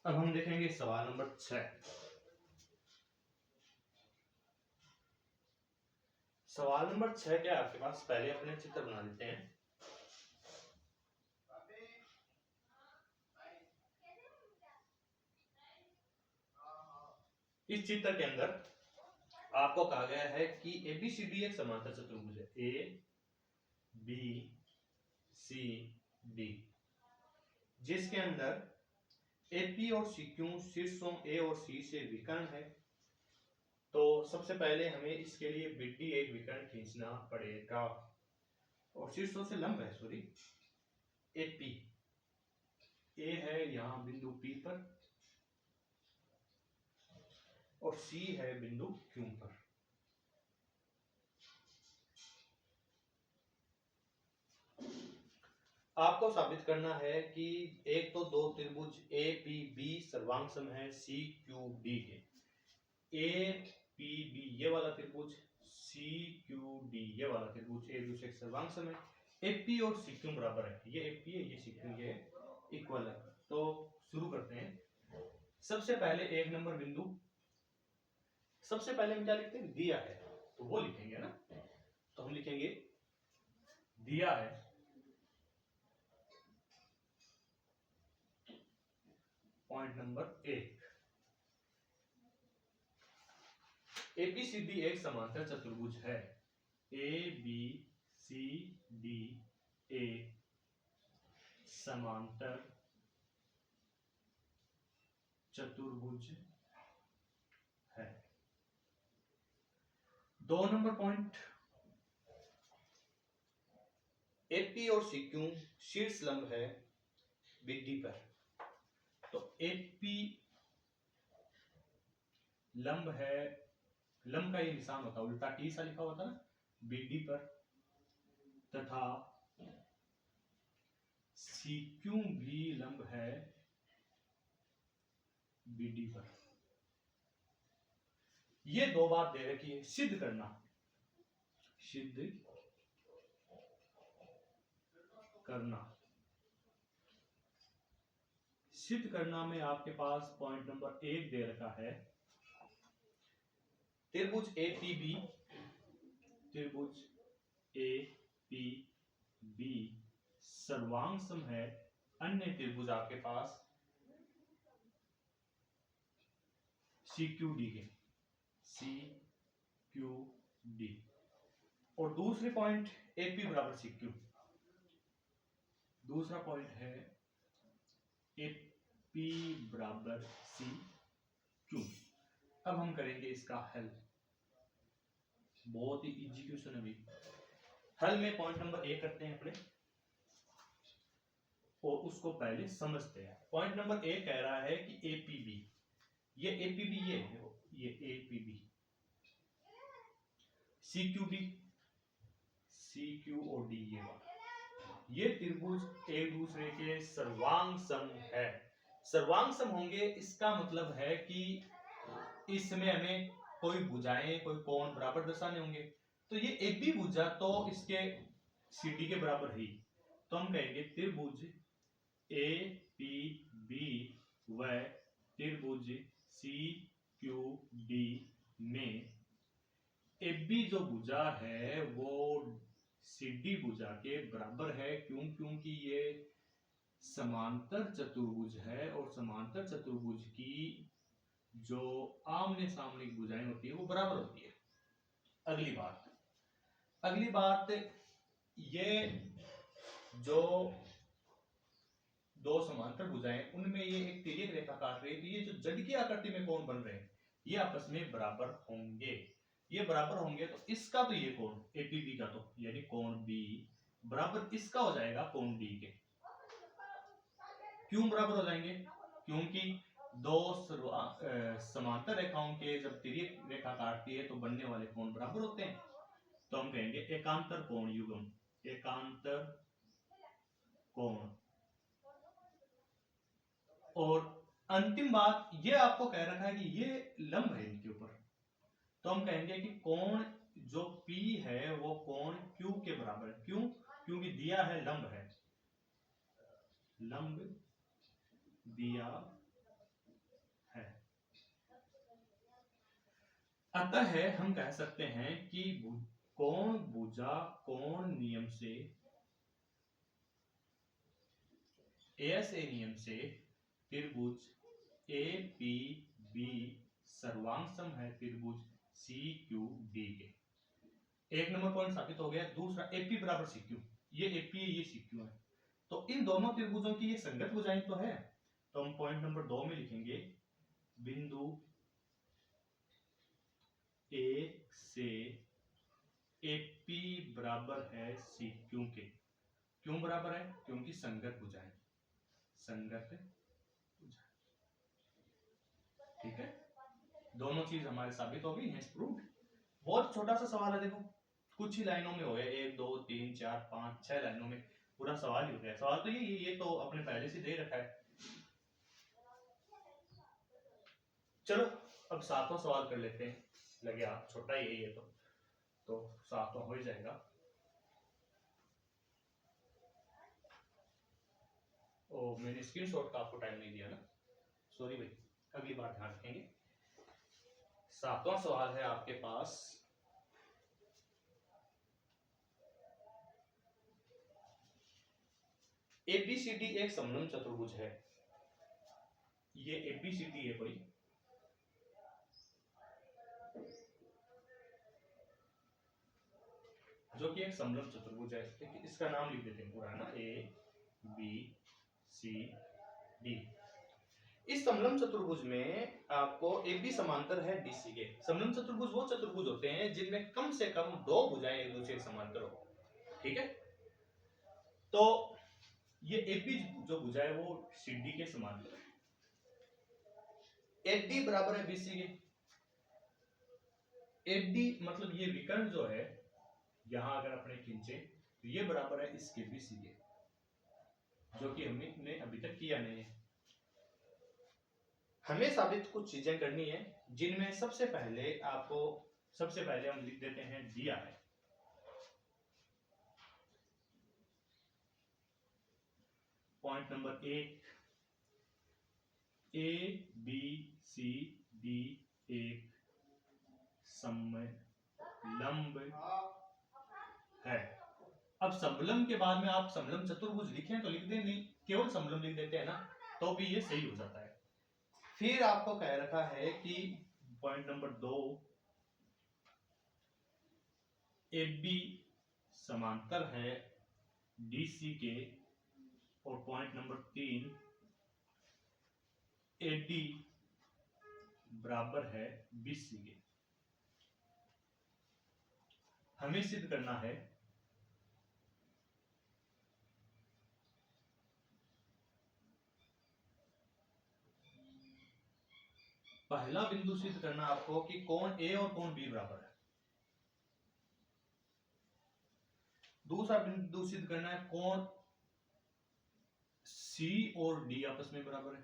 अब हम देखेंगे सवाल नंबर 6। सवाल नंबर 6 क्या है आपके पास? पहले अपने चित्र बना लेते हैं। इस चित्र के अंदर आपको कहा गया है कि ABCD एक समांतर चतुर्भुज है। ABCD जिसके अंदर AP और CQ शीर्षों A और C से विकर्ण है। तो सबसे पहले हमें इसके लिए BD एक विकर्ण खींचना पड़ेगा और शीर्षों से लंब है, सॉरी AP A है यहां बिंदु P पर और C है बिंदु Q पर। आपको साबित करना है कि एक तो दो त्रिभुज APB सर्वांगसम है CQD के। APB ये वाला त्रिभुज, CQD ये वाला त्रिभुज एक दूसरे के सर्वांगसम है। AP और CQ बराबर है, ये AP है ये CQ ये इक्वल है। तो शुरू करते हैं। सबसे पहले एक नंबर बिंदु, सबसे पहले हम क्या लिखते हैं? दिया है, तो वो लिखेंगे ना। तो हम लिखेंगे दिया है पॉइंट नंबर 1। ABCD एक समांतर चतुर्भुज है। ABCD एक समांतर चतुर्भुज है। 2 नंबर पॉइंट, AP और CQ शीर्ष लंब है BD पर। तो AP लंब है, लंब का ये निशान होता है उल्टा T सा लिखा होता ना BD पर, तथा CQ भी लंब है BD पर। ये दो बात दे रखी है, सिद्ध करना, सिद्ध करना। सिद्ध करना में आपके पास पॉइंट नंबर 1 दे रखा है। त्रिभुज APB, त्रिभुज APB सर्वांगसम है अन्य त्रिभुज आपके पास CQD के, CQD। और दूसरे पॉइंट AP बराबर CQ, दूसरा पॉइंट है AP बराबर CQ। अब हम करेंगे इसका हल, बहुत ही इजी क्वेश्चन है। अभी हल में पॉइंट नंबर 1 करते हैं अपने और उसको पहले समझते हैं। पॉइंट नंबर 1 कह रहा है कि APB, ये APB ये APB, CQD, CQ और D ये त्रिभुज एक दूसरे के सर्वांगसम है। सर्वांगसम होंगे इसका मतलब है कि इसमें हमें कोई भुजाएं कोई कोण बराबर दर्शाने होंगे। तो ये AB भुजा तो इसके CD के बराबर ही, तो हम कहेंगे त्रिभुज APB व त्रिभुज CQD में AB जो भुजा है वो CD भुजा के बराबर है। क्योंकि ये समांतर चतुर्भुज है और समांतर चतुर्भुज की जो आमने सामने भुजाएं होती है वो बराबर होती है। अगली बात, ये जो दो समांतर भुजाएं उनमें ये एक तिर्यक रेखा काट रही है, तो ये जो जड़ की आकृति में कोण बन रहे हैं ये आपस में बराबर होंगे। ये बराबर होंगे तो इसका तो ये कोण APB का तो यानी कोण B बराबर इसका हो जाएगा कोण D के। क्यों बराबर हो जाएंगे? क्योंकि दो समांतर रेखाओं के जब तिर्यक रेखा काटती है तो बनने वाले कोण बराबर होते हैं। तो हम कहेंगे एकांतर कोण युग्म, एकांतर कोण। और अंतिम बात, ये आपको कह रखा है कि ये लंब है इनके ऊपर, तो हम कहेंगे कि कोण जो P है वो कोण Q के बराबर है। क्यों? क्योंकि दिया है लंब है, लंब दिया अतः हम कह सकते हैं कि कोण भुजा कोण नियम से एएसए नियम से त्रिभुज ए पी बी सर्वांग है त्रिभुज सी क्यू डी के। एक नंबर पॉइंट साबित हो गया। दूसरा एपी बराबर सी क्यू, ये एपी है ये सी क्यू है, तो इन दोनों त्रिभुजों की ये संगत भुजाएं तो है। तो हम पॉइंट नंबर 2 में लिखेंगे बिंदु ए से एपी बराबर है सी क्यू के। क्यों बराबर है? क्योंकि संगत भुजाएं, संगत भुजाएं। ठीक है, दोनों चीज हमारे साबित हो गई, प्रूव्ड। बहुत छोटा सा सवाल है, देखो कुछ ही लाइनों में हो गया, 1 2 3 4 5 6 लाइनों में पूरा सवाल ही हो गया। सवाल तो ये तो अपने पहले से दे रखा है। चलो अब 7वां सवाल कर लेते हैं, लगे आप छोटा ही है ये तो 7वां हो ही जाएगा। ओ मैंने स्क्रीनशॉट का आपको टाइम नहीं दिया ना, सॉरी भाई, अगली बार ध्यान रखेंगे। 7वां सवाल है आपके पास, एबीसीडी एक समलंब चतुर्भुज है। ये एबीसीडी है कोई, जो कि एक समलंब चतुर्भुज है। इसका नाम लिख देते हैं पूरा ना, ए बी सी डी। इस समलंब चतुर्भुज में आपको एबी समांतर है डीसी के। समलंब चतुर्भुज वो चतुर्भुज होते हैं जिनमें कम से कम 2 भुजाएं एक दूसरे के समांतर हो। ठीक है, तो ये एबी जो भुजा है वो सीडी के समांतर है। एडी बराबर है बीसी के। एडी मतलब ये विकर्ण जो है, यहां अगर अपने खींचे तो ये बराबर है इसके बीसी के, जो कि हमने अभी तक किया नहीं है। हमें साबित कुछ चीजें करनी है, जिनमें सबसे पहले हम लिख देते हैं दिया है। Point number 1, A B C D एक समलंब है। अब समलंब के बाद में आप समलंब चतुर्भुज लिखें तो लिख दें, नहीं केवल समलंब लिख देते हैं ना तो भी ये सही हो जाता है। फिर आपको कह रखा है कि पॉइंट नंबर 2, AB समांतर है DC के, और पॉइंट नंबर 3, AD बराबर है BC के। हमें सिद्ध करना है पहला बिंदु सिद्ध करना आपको कि कोण A और कोण B बराबर है। दूसरा बिंदु सिद्ध करना है कोण C और D आपस में बराबर है।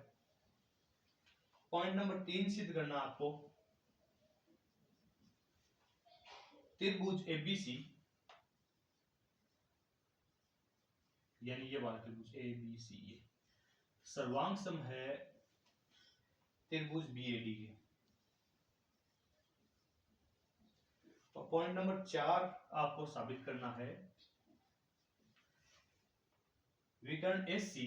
पॉइंट नंबर 3 सिद्ध करना आपको त्रिभुज ABC, यानी ये वाला त्रिभुज ABC ये सर्वांग सम है त्रिभुज BAD के। और पॉइंट नंबर 4 आपको साबित करना है विकर्ण SC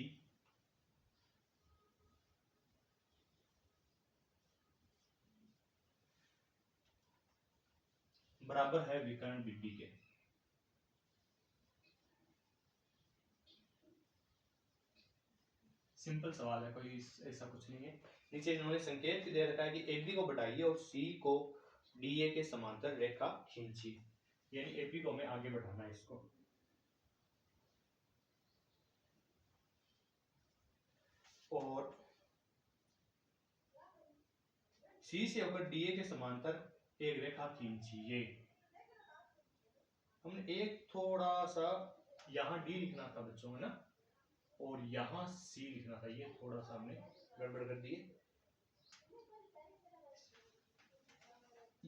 बराबर है विकर्ण BD के। सिंपल सवाल है, कोई ऐसा कुछ नहीं है। नीचे इन्होंने संकेत भी दे रखा है कि AB को बढ़ाइए और C को DA के समांतर रेखा खींचिए, यानी AB को हमें आगे बढ़ाना है इसको। और C से होकर DA के समांतर एक रेखा खींचिए। हमने एक थोड़ा सा यहाँ D लिखना था बच्चों में ना, और यहाँ C लिखना था, ये थोड़ा सा हमने गड़बड़ कर दिए।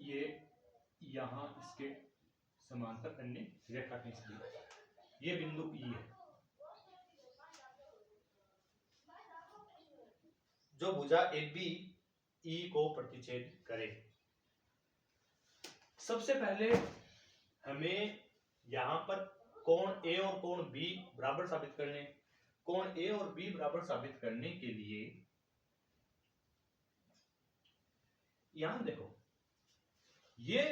ये यहाँ इसके समांतर अन्य रेखा खींच दी, ये बिंदु E है जो भुजा AB E को प्रतिच्छेद करे। सबसे पहले हमें यहां पर कोण ए और कोण बी बराबर साबित करने। कोण ए और बी बराबर साबित करने के लिए यहां देखो, ये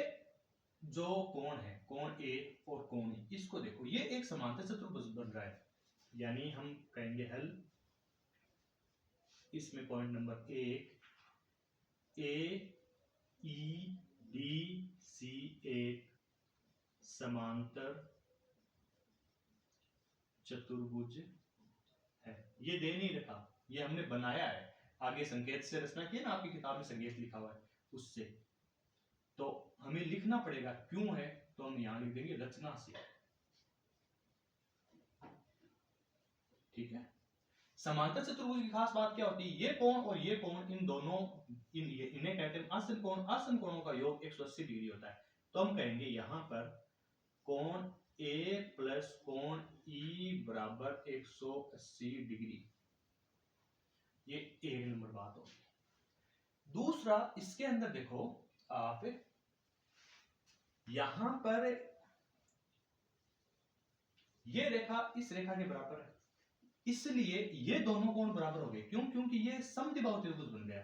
जो कोण है, कोण ए और कोण ई, इसको देखो, ये एक समांतर चतुर्भुज बन रहा है। यानी हम कहेंगे हल, इसमें पॉइंट नंबर 1, ए ई डी सी एक समांतर चतुर्भुज है। ये दे नहीं रखा, ये हमने बनाया है, आगे संकेत से रचना किया ना, आपकी किताब में संकेत लिखा हुआ है उससे, तो हमें लिखना पड़ेगा क्यों है, तो हम यहां लिख देंगे रचना से। ठीक है। समांतर चतुर्भुज की खास बात क्या होती है, ये कोण और ये कोण, इन दोनों इन्हें कहते हैं आसन कोण। आसन कोणों का योग 180 डिग्री होता है। तो हम कहेंगे यहां पर कोण ए प्लस कोण ई बराबर 180 डिग्री। ये एक नंबर बात होगी। दूसरा, इसके अंदर देखो आप, यहां पर ये रेखा इस रेखा के बराबर है, इसलिए ये दोनों कोण बराबर हो गए। क्यों? क्योंकि ये समद्विबाहु त्रिभुज बन गया।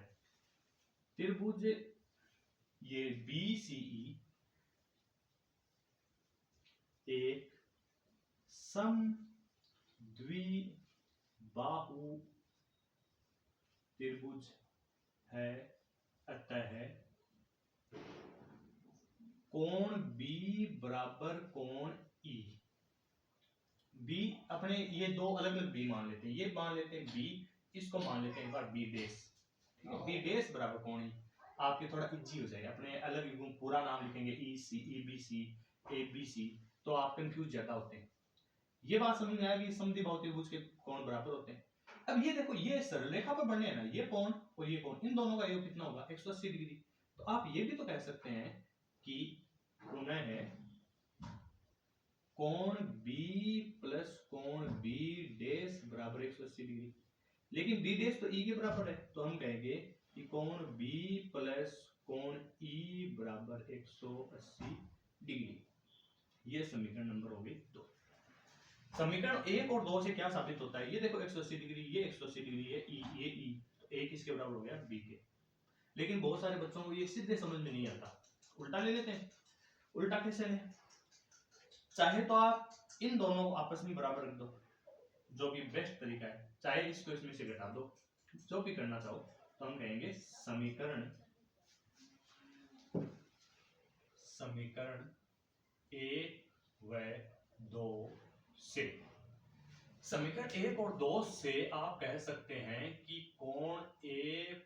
त्रिभुज ये BCE एक समद्विबाहु त्रिभुज है, अतः कोण B बराबर कोण E। बी अपने ये दो अलग अलग बी मान लेते हैं, ये मान लेते हैं बी, इसको मान लेते हैं एक बार बी डेस। ठीक है, बी डेस बराबर कोण ई। आपके थोड़ा इजी हो जाएगा, अपने अलग पूरा नाम लिखेंगे ई सी, ई बी सी, ए बी सी, तो आप कंफ्यूज ज्यादा होते हैं। ये बात समझ में आएगी, समद्विबाहु त्रिभुज के कोण बराबर होते हैं। अब ये देखो, ये सरल रेखा पर बनने हैं ना, ये कोण और ये कोण, इन दोनों का योग कितना होगा? 180 डिग्री। तो आप ये भी तो कह सकते हैं कि पुनः कोण B प्लस कोण B डेस बराबर 180 डिग्री। लेकिन B डेस तो E के बराबर है, तो हम कहेंगे कि कोण B प्लस कोण E बराबर 180 डिग्री। ये समीकरण नंबर हो गई 2। समीकरण 1 और 2 से क्या साबित होता है? ये देखो 180 डिग्री, ये 180 डिग्री, ये E, तो A किसके बराबर हो गया? B के। लेकिन बहुत सारे बच्चों को ये सीधे समझ में नहीं आता, उल्टा ले लेते हैं। उल्टा कैसे लें? चाहे तो आप इन दोनों को आपस में बराबर रख दो, जो कि बेस्ट तरीका है। चाहे इसको इसमें से घटा दो, जो भी करना चाहो। तो हम कहेंगे समीकरण 1 व 2 से, समीकरण 1 और 2 से आप कह सकते हैं कि कोण A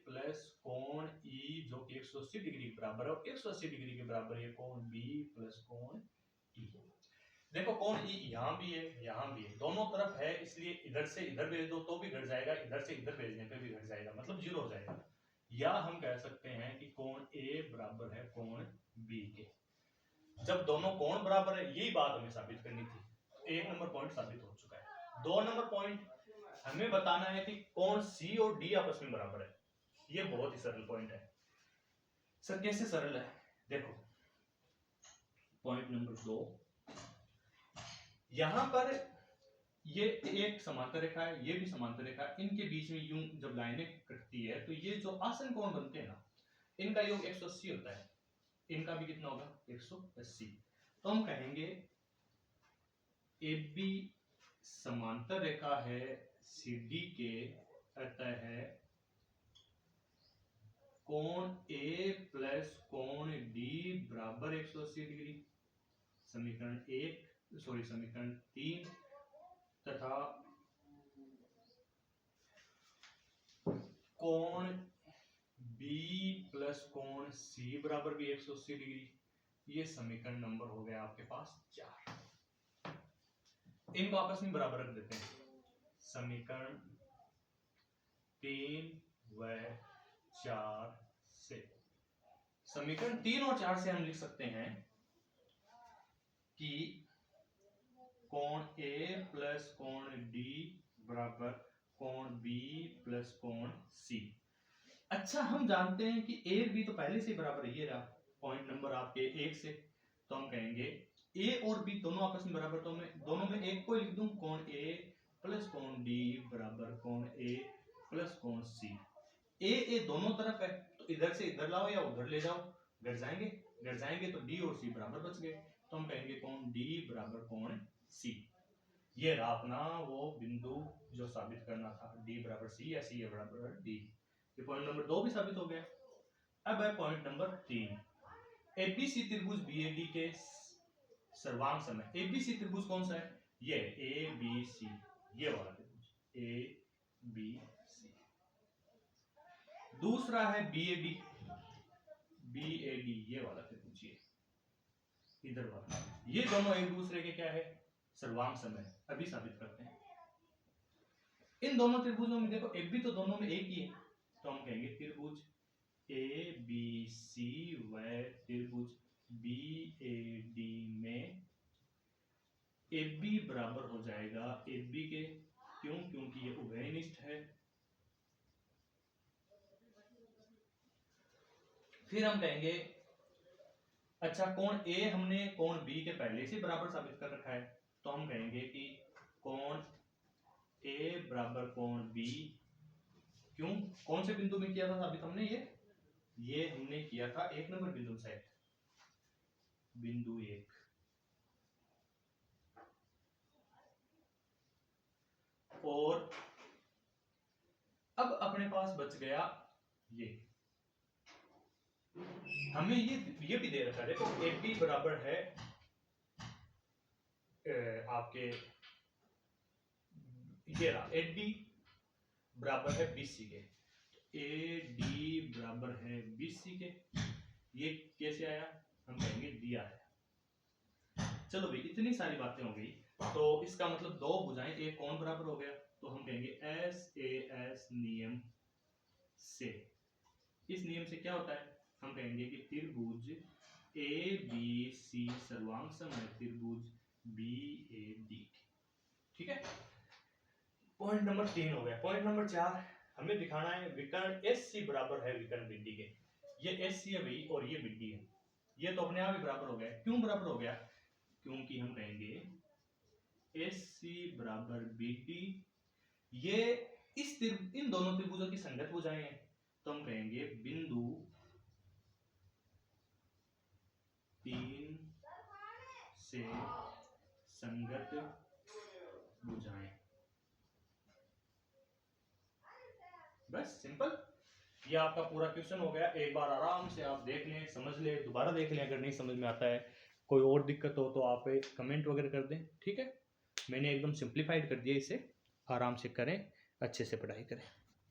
प्लस कोण E जो कि 180 डिग्री के बराबर है, और 180 डिग्री के बराबर है कोण B प्लस कोण E। देखो कोण E यहां भी है, यहां भी है, दोनों तरफ है, इसलिए इधर से इधर भेज दो तो भी घट जाएगा, इधर से इधर भेजने पे भी घट जाएगा, मतलब 0 हो जाएगा। या हम कह सकते हैं कि कोण A बराबर है कोण B के। जब दोनों कोण बराबर है, यही बात हमें साबित करनी थी। 1 नंबर पॉइंट साबित हो चुका है। 2 नंबर पॉइंट हमें बताना है कि कोण C और D आपस में बराबर है। ये बहुत ही सरल पॉइंट है। सर कैसे सरल है? देखो पॉइंट नंबर 2, यहां पर ये एक समांतर रेखा है, ये भी समांतर रेखा है, इनके बीच में यूं जब लाइनें कटती है तो ये जो आसन कोण बनते हैं ना, इनका योग 180 होता है। इनका भी कितना होगा? 180। तो हम कहेंगे AB समांतर रेखा है CD के, अतः कोण A प्लस कोण D बराबर 180 डिग्री। समीकरण 3 तथा कोण B प्लस कोण C बराबर भी 180 डिग्री। ये समीकरण नंबर हो गया आपके पास 4। इनको आपस में बराबर रख देते हैं। समीकरण 3 व 4 से, समीकरण 3 और 4 से हम लिख सकते हैं कि कोण A प्लस कोण D बराबर कोण B प्लस कोण C। अच्छा, हम जानते हैं कि A और B तो पहले से बराबर है, ये रहा, पॉइंट नंबर आपके 1 से, तो हम कहेंगे ए और बी दोनों आपस में बराबर, तो मैं दोनों में एक को लिख दूं, कोण ए प्लस कोण डी बराबर कोण ए प्लस कोण सी। ए दोनों तरफ है, तो इधर से इधर लाओ या उधर ले जाओ, घट जाएंगे तो डी और सी बराबर बच गए, तो हम कहेंगे कोण डी बराबर कोण सी। ये रहा अपना वो बिंदु जो साबित करना था, डी बराबर सी या सी बराबर डी। ये पॉइंट नंबर 2 भी साबित हो गया। अब है पॉइंट नंबर 3, एबीसी त्रिभुज बीएडी के सर्वांग सम। एबीसी त्रिभुज कौन सा है? ये ए बी सी, ये वाला त्रिभुज ए बी सी। दूसरा है बीएडी, बीएडी ये वाला त्रिभुज, ये इधर वाला, ये दोनों एक दूसरे के क्या है? सर्वांग सम है। अभी साबित करते हैं। इन दोनों त्रिभुजों में देखो एक भी तो दोनों में एक ही है, तो हम कहेंगे त्रिभुज ए बी सी व त्रिभुज बी ए डी में ए बी बराबर हो जाएगा ए बी के, क्यों? क्योंकि ये उभयनिष्ठ है। फिर हम कहेंगे अच्छा कोण ए हमने कोण बी के पहले से बराबर साबित कर रखा है, तो हम कहेंगे कि कोण ए बराबर कोण बी, क्यों? कौन से बिंदु में किया था साबित हमने? ये हमने किया था 1 नंबर बिंदु से, बिंदु 1। और अब अपने पास बच गया ये, हमें ये भी दे रखा है, देखो ए बी बराबर है आपके ये रहा, ए डी बराबर है बीसी के, ए डी बराबर है बीसी के। ये कैसे आया? हम कहेंगे दिया है। चलो भाई इतनी सारी बातें हो गई, तो इसका मतलब दो भुजाएं एक कोण बराबर हो गया, तो हम कहेंगे एस ए एस नियम से। इस नियम से क्या होता है? हम कहेंगे कि त्रिभुज ए बी सी सर्वांग सम है त्रिभुज बी ए डी। ठीक है, पॉइंट नंबर 3 हो गया। पॉइंट नंबर 4, हमें दिखाना है विकर्ण एस सी बराबर है विकर्ण बीडी के। ये एस सी है भाई और ये बीडी है, ये तो अपने आप ही बराबर हो गया। क्यों बराबर हो गया? क्योंकि हम कहेंगे एस सी बराबर बीडी, ये इन दोनों त्रिभुजों की संगत भुजाएं हैं, तो हम कहेंगे बिंदु 3 से संगत भुजाएं। बस सिंपल, ये आपका पूरा क्वेश्चन हो गया। एक बार आराम से आप देख लें, समझ लें, दोबारा देख लें। अगर नहीं समझ में आता है, कोई और दिक्कत हो तो आप कमेंट वगैरह कर दें। ठीक है, मैंने एकदम सिंप्लीफाइड कर दिया इसे, आराम से करें, अच्छे से पढ़ाई करें।